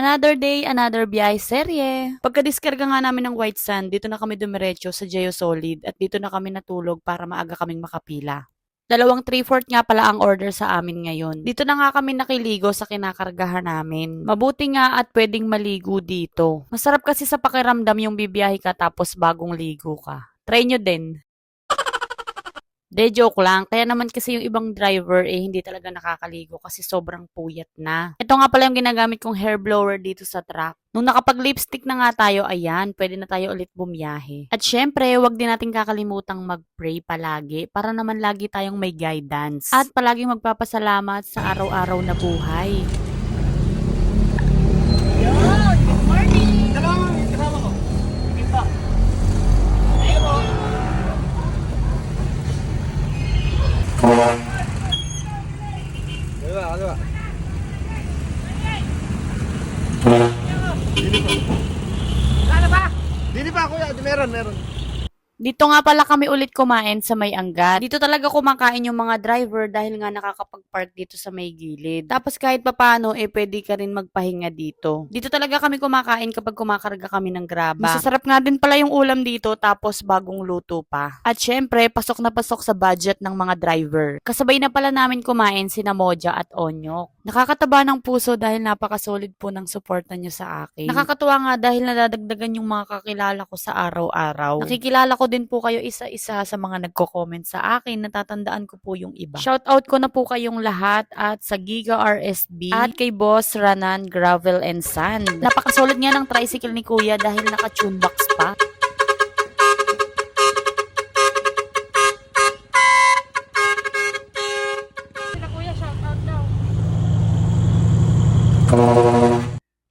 Another day, another biyahe serye. Pagka-diskarga nga namin ng white sand, dito na kami dumiretso sa Geosolid at dito na kami natulog para maaga kaming makapila. Dalawang 3/4 nga pala ang order sa amin ngayon. Dito na nga kami nakiligo sa kinakargahan namin. Mabuti nga at pwedeng maligo dito. Masarap kasi sa pakiramdam yung bibiyahe ka tapos bagong ligo ka. Try nyo din. De, joke lang. Kaya naman kasi yung ibang driver hindi talaga nakakaligo kasi sobrang puyat na. Ito nga pala yung ginagamit kong hair blower dito sa truck. Nung nakapag-lipstick na nga tayo, ayan, pwede na tayo ulit bumiyahe. At syempre, wag din natin kakalimutang mag-pray palagi para naman lagi tayong may guidance. At palaging magpapasalamat sa araw-araw na buhay. Kaliwa. Dili pa kuya, meron. Dito nga pala kami ulit kumain sa may Angat. Dito talaga kumakain yung mga driver dahil nga nakakapag-park dito sa may gilid. Tapos kahit papano, pwede ka rin magpahinga dito. Dito talaga kami kumakain kapag kumakarga kami ng graba. Masasarap nga din pala yung ulam dito tapos bagong luto pa. At syempre, pasok na pasok sa budget ng mga driver. Kasabay na pala namin kumain sina Moja at Onyok. Nakakataba ng puso dahil napakasolid po ng suporta nyo sa akin. Nakakatuwa nga dahil nadadagdagan yung mga kakilala ko sa araw-araw. Nakikilala ko din po kayo isa-isa sa mga nagko-comment sa akin. Natatandaan ko po yung iba. Shoutout ko na po kayong lahat at sa Giga RSB at kay Boss Ranan Gravel and Sand. Napakasolid nga ng tricycle ni Kuya dahil naka-tune box pa.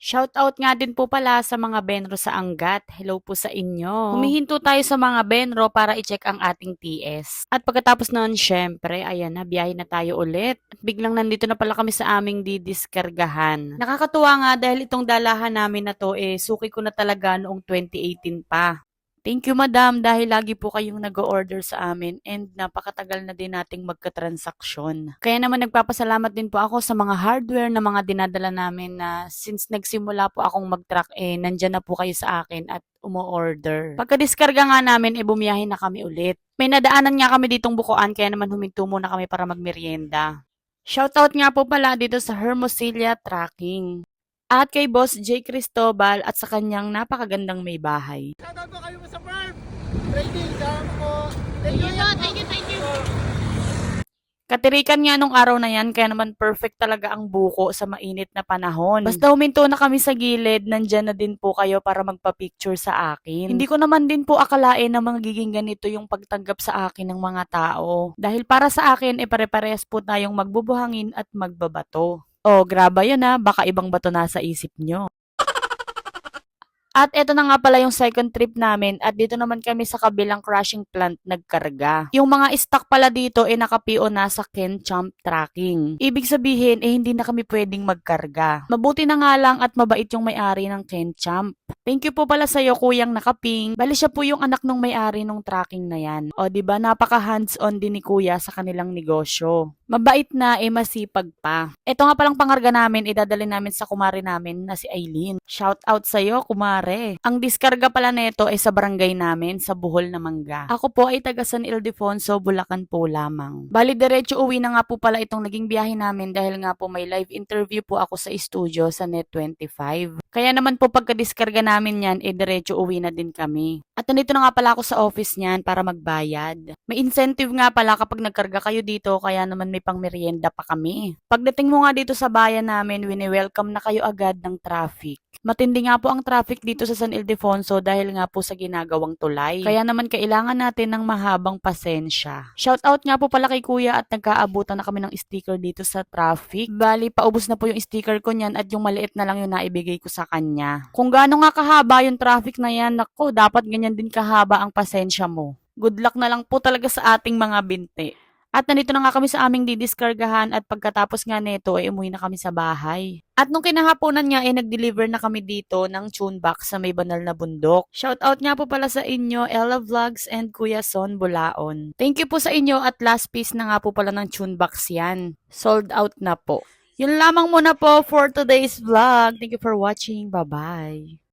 Shoutout nga din po pala sa mga benro sa Angat. Hello po sa inyo. Humihinto tayo sa mga benro para i-check ang ating TS. At pagkatapos noon, syempre, ayan na, biyahe na tayo ulit. At biglang nandito na pala kami sa aming didiskargahan. Nakakatuwa nga dahil itong dalahan namin na to, suki ko na talaga noong 2018 pa. Thank you, madam, dahil lagi po kayong nag-order sa amin and napakatagal na din nating magka-transaksyon. Kaya naman nagpapasalamat din po ako sa mga hardware na mga dinadala namin na since nagsimula po akong mag-track, nandyan na po kayo sa akin at umo-order. Pagka-diskarga nga namin, bumiyahin na kami ulit. May nadaanan nga kami ditong bukuan kaya naman huminto muna kami para magmerienda. Shoutout nga po pala dito sa Hermosillia Tracking. At kay Boss J. Cristobal at sa kanyang napakagandang may bahay. Shoutout po kayo sa farm. Trading, sama po. Thank you. Katirikan nga nung araw na yan, kaya naman perfect talaga ang buko sa mainit na panahon. Basta huminto na kami sa gilid, nandyan na din po kayo para magpa-picture sa akin. Hindi ko naman din po akalain na magiging ganito yung pagtanggap sa akin ng mga tao. Dahil para sa akin, pare-parehas po tayong magbubuhangin at magbabato. Oh, graba yun baka ibang bato nasa isip nyo. At eto na nga pala yung second trip namin at dito naman kami sa kabilang crushing plant nagkarga. Yung mga stock pala dito naka-PO na sa Kenchamp Tracking. Ibig sabihin hindi na kami pwedeng magkarga. Mabuti na nga lang at mabait yung may-ari ng Kenchamp. Thank you po pala sa iyo kuyang nakaping. Bali siya po yung anak ng may-ari ng tracking na yan. O diba napaka hands-on din ni kuya sa kanilang negosyo. Mabait na masipag pa. Ito nga palang pangarga namin idadalhin namin sa kumare namin na si Aileen. Shout out sa iyo kumare. Ang diskarga pala nito sa barangay namin sa Bohol na Mangga. Ako po ay taga San Ildefonso, Bulacan po lamang. Bali diretso uwi na nga po pala itong naging biyahe namin dahil nga po may live interview po ako sa studio sa Net25. Kaya naman po pagka-diskarga namin yan diretso uwi na din kami. At nandito na nga pala ako sa office niyan para magbayad. May incentive nga pala kapag nagkarga kayo dito kaya naman may pang merienda pa kami. Pagdating mo nga dito sa bayan namin, wini-welcome na kayo agad ng traffic. Matindi nga po ang traffic dito sa San Ildefonso dahil nga po sa ginagawang tulay. Kaya naman kailangan natin ng mahabang pasensya. Shoutout nga po pala kay kuya at nagkaabutan na kami ng sticker dito sa traffic. Bali, paubos na po yung sticker ko niyan at yung maliit na lang yung naibigay ko sa kanya. Kung gaano nga kahaba yung traffic na yan, nako, dapat ganyan din kahaba ang pasensya mo. Good luck na lang po talaga sa ating mga binti. At nandito na nga kami sa aming didiskargahan at pagkatapos nga nito umuwi na kami sa bahay. At nung kinahaponan nga nag-deliver na kami dito ng tune box sa may banal na bundok. Shoutout nga po pala sa inyo, Ella Vlogs and Kuya Son Bulaon. Thank you po sa inyo at last piece na nga po pala ng tune box yan. Sold out na po. Yun lamang muna po for today's vlog. Thank you for watching. Bye-bye.